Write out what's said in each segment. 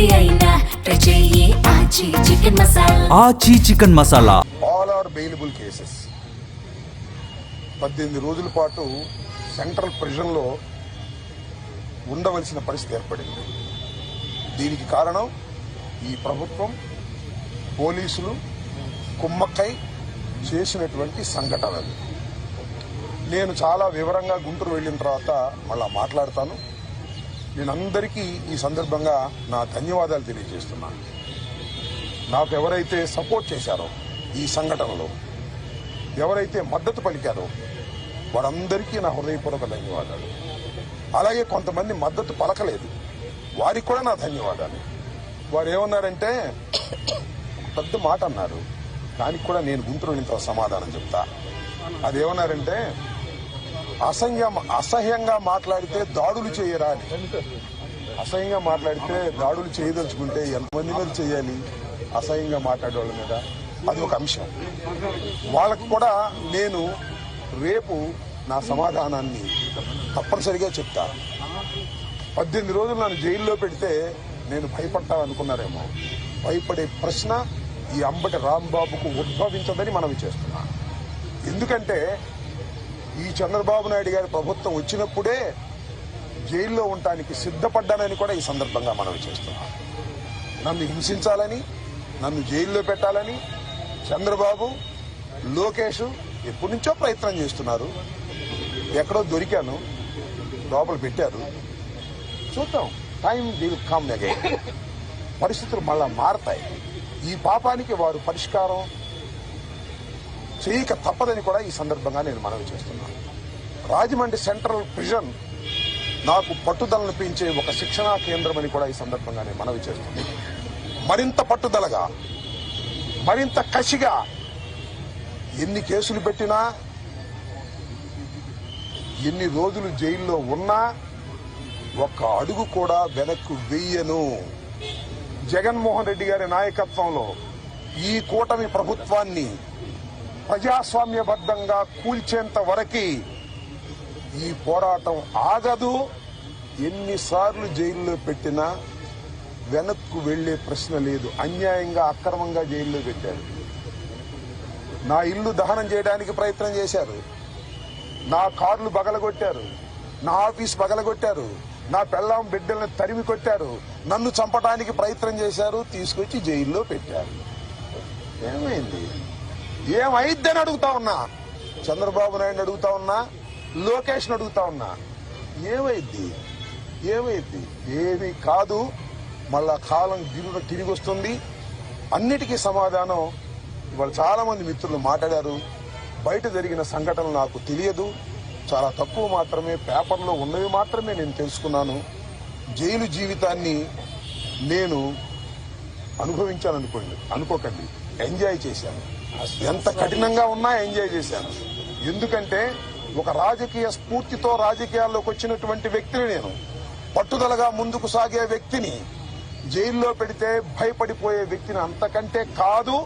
ఏది అయినా ట్రై చెయ్యి ఆచి chicken masala. Aachi chicken masala. All are bailable cases. 18 రోజుల పాటు సెంట్రల్ ప్రిజన్లో ఉండవలసిన పరిస్థితి ఏర్పడింది. దీనికి కారణం ఈ ప్రభుత్వం, పోలీసులు కుమ్మక్కై చేసినటువంటి సంఘటనలు. నేను చాలా వివరంగా గుంటూరు వెళ్ళిన తర్వాత మళ్ళా మాట్లాడతాను. నేను అందరికీ ఈ సందర్భంగా నా ధన్యవాదాలు తెలియజేస్తున్నాను. నాకు ఎవరైతే సపోర్ట్ చేశారో ఈ సంఘటనలో, ఎవరైతే మద్దతు పలికారో వారందరికీ నా హృదయపూర్వక ధన్యవాదాలు. అలాగే కొంతమంది మద్దతు పలకలేదు, వారికి కూడా నా ధన్యవాదాలు. వారు ఏమన్నారంటే పెద్ద మాట అన్నారు, దానికి కూడా నేను గుంటూరు వెళ్ళిన తర్వాత సమాధానం చెప్తా. అదేమన్నారంటే అసహ్యంగా మాట్లాడితే దాడులు చేయరా అని. అసహ్యంగా మాట్లాడితే దాడులు చేయదలుచుకుంటే ఎంతమంది మీద చేయాలి? అసహ్యంగా మాట్లాడే వాళ్ళ మీద అది ఒక అంశం. వాళ్ళకు కూడా నేను రేపు నా సమాధానాన్ని తప్పనిసరిగా చెప్తా. 18 రోజులు నన్ను జైల్లో పెడితే నేను భయపడతాననుకున్నారేమో. భయపడే ప్రశ్న ఈ అంబటి రాంబాబుకు ఉద్భవించదని మనవి చేస్తున్నా. ఎందుకంటే ఈ చంద్రబాబు నాయుడు గారి ప్రభుత్వం వచ్చినప్పుడే జైల్లో ఉండటానికి సిద్ధపడ్డానని కూడా ఈ సందర్భంగా మనవి చేస్తున్నా. నన్ను హింసించాలని, నన్ను జైల్లో పెట్టాలని చంద్రబాబు, లోకేష్ ఎప్పటి నుంచో ప్రయత్నం చేస్తున్నారు. ఎక్కడో దొరికాను, లోపల పెట్టారు. చూద్దాం, టైం విల్ కమ్ అగైన్. పరిస్థితులు మళ్ళా మారతాయి. ఈ పాపానికి వారు పరిష్కారం చేయక తప్పదని కూడా ఈ సందర్భంగా నేను మనవి చేస్తున్నాను. రాజమండ్రి సెంట్రల్ ప్రిజన్ నాకు పట్టుదలను పెంచే ఒక శిక్షణా కేంద్రం అని కూడా ఈ సందర్భంగా నేను మనవి చేస్తున్నాను. మరింత పట్టుదలగా, మరింత కసిగా ఎన్ని కేసులు పెట్టినా, ఎన్ని రోజులు జైల్లో ఉన్నా ఒక్క అడుగు కూడా వెనక్కు వెయ్యను. జగన్మోహన్ రెడ్డి గారి నాయకత్వంలో ఈ కూటమి ప్రభుత్వాన్ని ప్రజాస్వామ్యబద్ధంగా కూల్చేంత వరకు ఈ పోరాటం ఆగదు. ఎన్నిసార్లు జైల్లో పెట్టినా వెనక్కు వెళ్లే ప్రశ్న లేదు. అన్యాయంగా, అక్రమంగా జైల్లో పెట్టారు. నా ఇల్లు దహనం చేయడానికి ప్రయత్నం చేశారు, నా కార్లు బగలగొట్టారు, నా ఆఫీస్ బగలగొట్టారు, నా పెళ్ళాం బిడ్డల్ని తరిమి కొట్టారు, నన్ను చంపడానికి ప్రయత్నం చేశారు, తీసుకొచ్చి జైల్లో పెట్టారు. ఏమైంది? ఏమైద్దని అడుగుతా ఉన్నా. చంద్రబాబు నాయుడు అడుగుతా ఉన్నా, లోకేష్ అడుగుతా ఉన్నా. ఏమైద్ది? ఏమీ కాదు. మళ్ళా కాలం తిరిగి వస్తుంది. అన్నిటికీ సమాధానం ఇవాళ చాలా మంది మిత్రులు మాట్లాడారు. బయట జరిగిన సంఘటనలు నాకు తెలియదు, చాలా తక్కువ మాత్రమే, పేపర్లో ఉన్నవి మాత్రమే నేను తెలుసుకున్నాను. జైలు జీవితాన్ని నేను అనుకోకండి, ఎంజాయ్ చేశాను. ఎంత కఠినంగా ఉన్నా ఎంజాయ్ చేశాను. ఎందుకంటే ఒక రాజకీయ స్ఫూర్తితో రాజకీయాల్లోకి వచ్చినటువంటి వ్యక్తిని నేను. పట్టుదలగా ముందుకు సాగే వ్యక్తిని జైల్లో పెడితే భయపడిపోయే వ్యక్తిని అంతకంటే కాదు.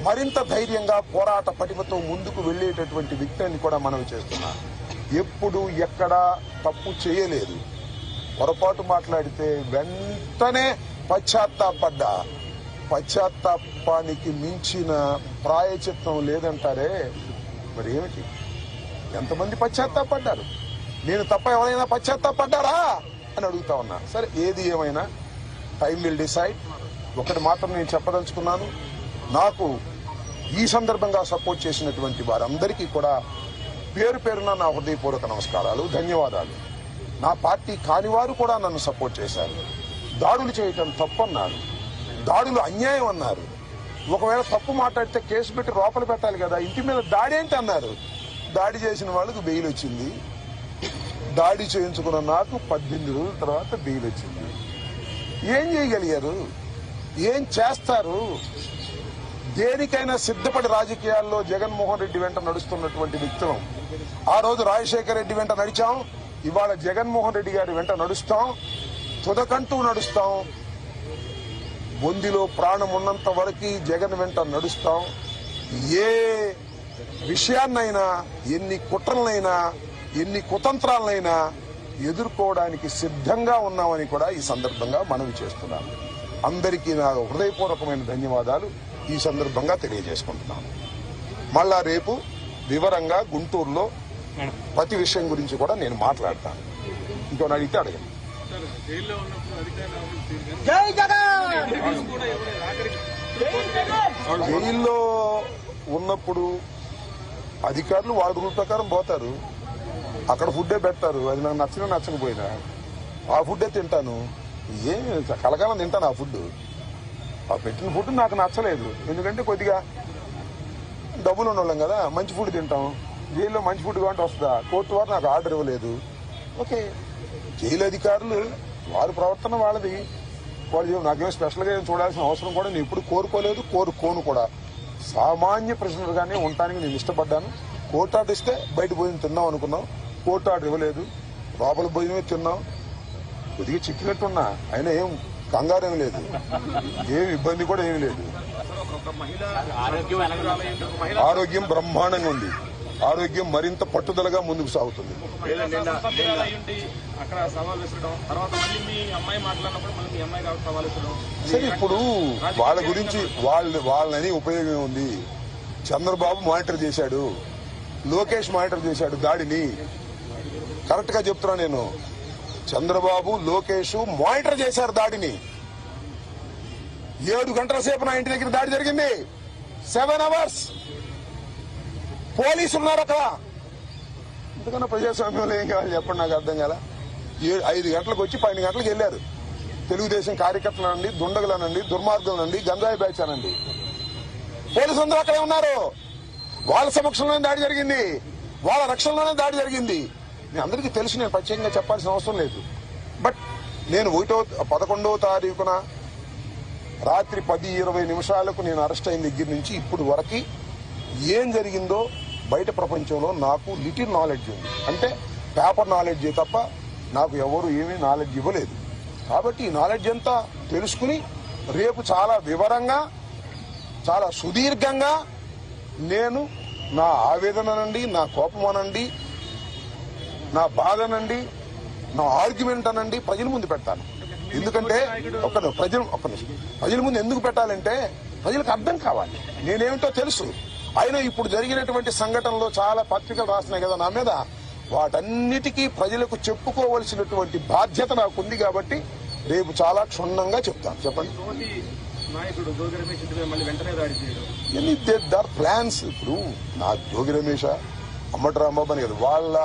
మరింత ధైర్యంగా పోరాట పటిమతో ముందుకు వెళ్లేటటువంటి వ్యక్తి అని కూడా మనవి చేస్తున్నా. ఎప్పుడు ఎక్కడా తప్పు చేయలేదు. పొరపాటు మాట్లాడితే వెంటనే పశ్చాత్తాపడ్డా. పశ్చాత్తాపానికి మించిన ప్రాయచిత్తం లేదంటారే, మరి ఏమిటి? ఎంతమంది పశ్చాత్తాపడ్డారు? నేను తప్ప ఎవరైనా పశ్చాత్తాపడ్డారా అని అడుగుతా ఉన్నా. సరే, ఏది ఏమైనా టైం విల్ డిసైడ్. ఒకటి మాత్రం నేను చెప్పదలుచుకున్నాను. నాకు ఈ సందర్భంగా సపోర్ట్ చేసినటువంటి వారందరికీ కూడా పేరు పేరున నా హృదయపూర్వక నమస్కారాలు, ధన్యవాదాలు. నా పార్టీ కానివారు కూడా నన్ను సపోర్ట్ చేశారు. దాడులు చేయటం తప్పన్నారు, దాడులు అన్యాయం అన్నారు. ఒకవేళ తప్పు మాట్లాడితే కేసు పెట్టి లోపల పెట్టాలి కదా, ఇంటి మీద దాడి ఏంటి అన్నారు. దాడి చేసిన వాళ్ళకు బెయిల్ వచ్చింది. దాడి చేయించుకున్న నాకు 18 రోజుల తర్వాత బెయిల్ వచ్చింది. ఏం చేయగలిగారు? ఏం చేస్తారు? దేనికైనా సిద్ధపడి రాజకీయాల్లో జగన్మోహన్ రెడ్డి వెంట నడుస్తున్నటువంటి వ్యక్తులం. ఆ రోజు రాజశేఖర రెడ్డి వెంట నడిచాం, ఇవాళ జగన్మోహన్ రెడ్డి గారి వెంట నడుస్తాం, తుదకంటూ నడుస్తాం. బొందిలో ప్రాణం ఉన్నంత వరకు జగన్ వెంట నడుస్తాం. ఏ విషయాన్నైనా, ఎన్ని కుట్రలనైనా, ఎన్ని కుతంత్రాలనైనా ఎదుర్కోవడానికి సిద్ధంగా ఉన్నామని కూడా ఈ సందర్భంగా మనవి చేస్తున్నాను. అందరికీ నా హృదయపూర్వకమైన ధన్యవాదాలు ఈ సందర్భంగా తెలియజేసుకుంటున్నాను. మళ్ళా రేపు వివరంగా గుంటూరులో ప్రతి విషయం గురించి కూడా నేను మాట్లాడతాను. ఇంకోని అడిగితే అడగండి. జైల్లో ఉన్నప్పుడు అధికారులు వాళ్ళ రూల్ ప్రకారం పోతారు, అక్కడ ఫుడ్డే పెడతారు. అది నాకు నచ్చినా నచ్చకపోయినా ఆ ఫుడ్డే తింటాను. ఏం కలకాలం తింటాను ఆ ఫుడ్. ఆ పెట్టిన ఫుడ్ నాకు నచ్చలేదు, ఎందుకంటే కొద్దిగా డబ్బులు ఉండవాళ్ళం కదా, మంచి ఫుడ్ తింటాం. జైల్లో మంచి ఫుడ్ కావాలంటే వస్తుందా? కోర్టు వారు నాకు ఆర్డర్ ఇవ్వలేదు. ఓకే, జైలు అధికారులు వారి ప్రవర్తన వాళ్ళది. వాళ్ళు నాకేం స్పెషల్గా ఏం చూడాల్సిన అవసరం కూడా నేను ఎప్పుడు కోరుకోలేదు, కోరుకోను కూడా. సామాన్య ప్రిజనర్గానే ఉండటానికి నేను ఇష్టపడ్డాను. కోర్టు ఆర్డర్ ఇస్తే బయట భోజనం తిన్నాం అనుకున్నాం, కోర్టు ఆర్డర్ ఇవ్వలేదు, లోపల భోజనమే తిన్నాం. కొద్దిగా చిక్కినట్టున్నా, అయినా ఏం కంగారేం లేదు, ఏం ఇబ్బంది కూడా ఏమీ లేదు. ఆరోగ్యం బ్రహ్మాండంగా ఉంది. ఆరోగ్యం మరింత పట్టుదలగా ముందుకు సాగుతుంది. సరే, ఇప్పుడు వాళ్ళ గురించి వాళ్ళని ఉపయోగం ఉంది. చంద్రబాబు మానిటర్ చేశాడు, లోకేష్ మానిటర్ చేశాడు దాడిని. కరెక్ట్ గా చెప్తున్నా నేను. చంద్రబాబు, లోకేష్ మానిటర్ చేశారు దాడిని. 7 గంటల సేపు నా ఇంటి దగ్గర దాడి జరిగింది. 7 hours పోలీసులు ఉన్నారు అక్కడ. ఎందుకన్నా ప్రజాస్వామ్యంలో ఏం కావాలి చెప్పండి, నాకు అర్థం కాల. 5 గంటలకు వచ్చి 12 గంటలకు వెళ్లారు. తెలుగుదేశం కార్యకర్తలనండి, దుండగులనండి, దుర్మార్గులనండి, గంజాయి బ్యాచ్ అనండి, పోలీసులు అందరూ అక్కడే ఉన్నారు. వాళ్ళ సమక్షంలోనే దాడి జరిగింది, వాళ్ళ రక్షణలోనే దాడి జరిగింది. మీ అందరికీ తెలుసు, నేను ప్రత్యేకంగా చెప్పాల్సిన అవసరం లేదు. బట్ నేను 11వ తారీఖున రాత్రి 10:20 నేను అరెస్ట్ అయిన దగ్గర నుంచి ఇప్పుడు వరకు ఏం జరిగిందో బయట ప్రపంచంలో నాకు లిటిల్ నాలెడ్జ్ ఉంది. అంటే పేపర్ నాలెడ్జ్ తప్ప నాకు ఎవరు ఏమీ నాలెడ్జ్ ఇవ్వలేదు. కాబట్టి ఈ నాలెడ్జ్ అంతా తెలుసుకుని రేపు చాలా వివరంగా, చాలా సుదీర్ఘంగా నేను నా ఆవేదననండి, నా కోపం అనండి, నా బాధ అనండి, నా ఆర్గ్యుమెంట్ అనండి ప్రజల ముందు పెడతాను. ఎందుకంటే ప్రజల ముందు ఎందుకు పెట్టాలంటే ప్రజలకు అర్థం కావాలి, నేనేమిటో తెలుసు. అయినా ఇప్పుడు జరిగినటువంటి సంఘటనలో చాలా పత్రికలు రాసినాయి కదా నా మీద, వాటన్నిటికీ ప్రజలకు చెప్పుకోవలసినటువంటి బాధ్యత నాకు ఉంది. కాబట్టి రేపు చాలా క్షుణ్ణంగా చెప్తాను. చెప్పండి. Their plans. ఇప్పుడు నా జోగి రమేష్, అమ్మటి రాంబాబు అని కదా, వాళ్ళ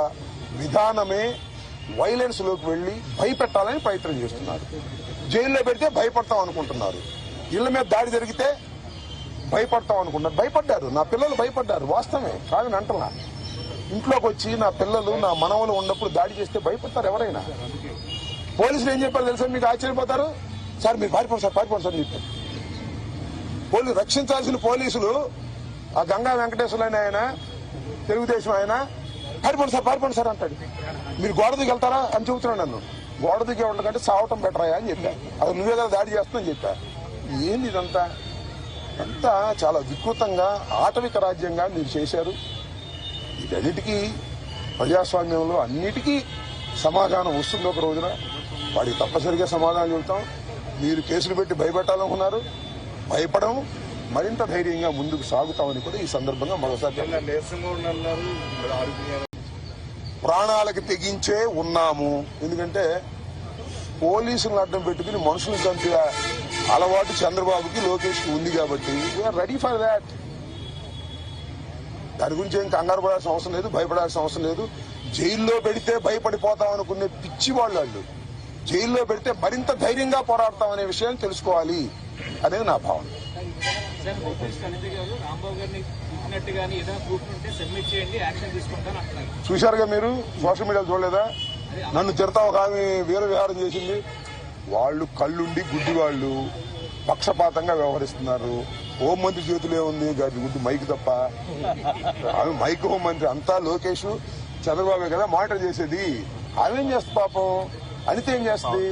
విధానమే వైలెన్స్ లోకి వెళ్లి భయపెట్టాలని ప్రయత్నం చేస్తున్నారు. జైల్లో పెడితే భయపడతాం అనుకుంటున్నారు, ఇళ్ల మీద దాడి జరిగితే భయపడతాం అనుకుంటున్నారు. భయపడ్డారు, నా పిల్లలు భయపడ్డారు, వాస్తవమే కాదని అంటలా. ఇంట్లోకి వచ్చి నా పిల్లలు, నా మనవలు ఉన్నప్పుడు దాడి చేస్తే భయపడతారు ఎవరైనా. పోలీసులు ఏం చెప్పారు తెలుసా, మీకు ఆశ్చర్యపోతారు. సార్ మీరు పారిపోండి సార్, పారిపోండి సార్ చెప్పారు. రక్షించాల్సిన పోలీసులు ఆ గంగా వెంకటేశ్వరులు ఆయన, తెలుగుదేశం ఆయన, పారిపోండి సార్ అంటాడు. మీరు గోడ దిగి వెళ్తారా అని చెబుతున్నాడు నన్ను. గోడ దిగే ఉండకంటే సావటం బెటరాయా అని చెప్పా. అది నువ్వే కదా దాడి చేస్తున్నావు చెప్పా. ఏంది ఇదంతా? అంతా చాలా వికృతంగా ఆటవిక రాజ్యంగా మీరు చేశారు. వీటన్నిటికీ ప్రజాస్వామ్యంలో అన్నిటికీ సమాధానం వస్తుంది ఒక రోజున. వాడికి తప్పనిసరిగా సమాధానం చెబుతాం. మీరు కేసులు పెట్టి భయపెట్టాలనుకున్నారు, భయపడము, మరింత ధైర్యంగా ముందుకు సాగుతామని కూడా ఈ సందర్భంగా మరోసారి ప్రాణాలకు తెగించే ఉన్నాము. ఎందుకంటే పోలీసులను అడ్డం పెట్టుకుని మనుషులను చంపే అలవాటు చంద్రబాబుకి, లోకేష్కి ఉంది. కాబట్టి వీఆర్ రెడీ ఫర్ దాట్. దాని గురించి ఏం కంగారు పడాల్సిన అవసరం లేదు, భయపడాల్సిన అవసరం లేదు. జైల్లో పెడితే భయపడిపోతాం అనుకునే పిచ్చి వాళ్ళు జైల్లో పెడితే మరింత ధైర్యంగా పోరాడతామనే విషయాన్ని తెలుసుకోవాలి అనేది నా భావన. చూశారుగా మీరు, సోషల్ మీడియాలో చూడలేదా? నన్ను తిడతా ఒక ఆమె వీర విహారం చేసింది. వాళ్ళు కళ్ళుండి గుడ్డి వాళ్ళు పక్షపాతంగా వ్యవహరిస్తున్నారు. హోంమంత్రి చేతులే ఉంది గుడ్డి మైక్ తప్ప. ఆమె మైక్ హోంమంత్రి, అంతా లోకేష్ చంద్రబాబు కదా మానిటర్ చేసేది. ఆమెం చేస్తుంది పాపం, అనిత ఏం చేస్తుంది?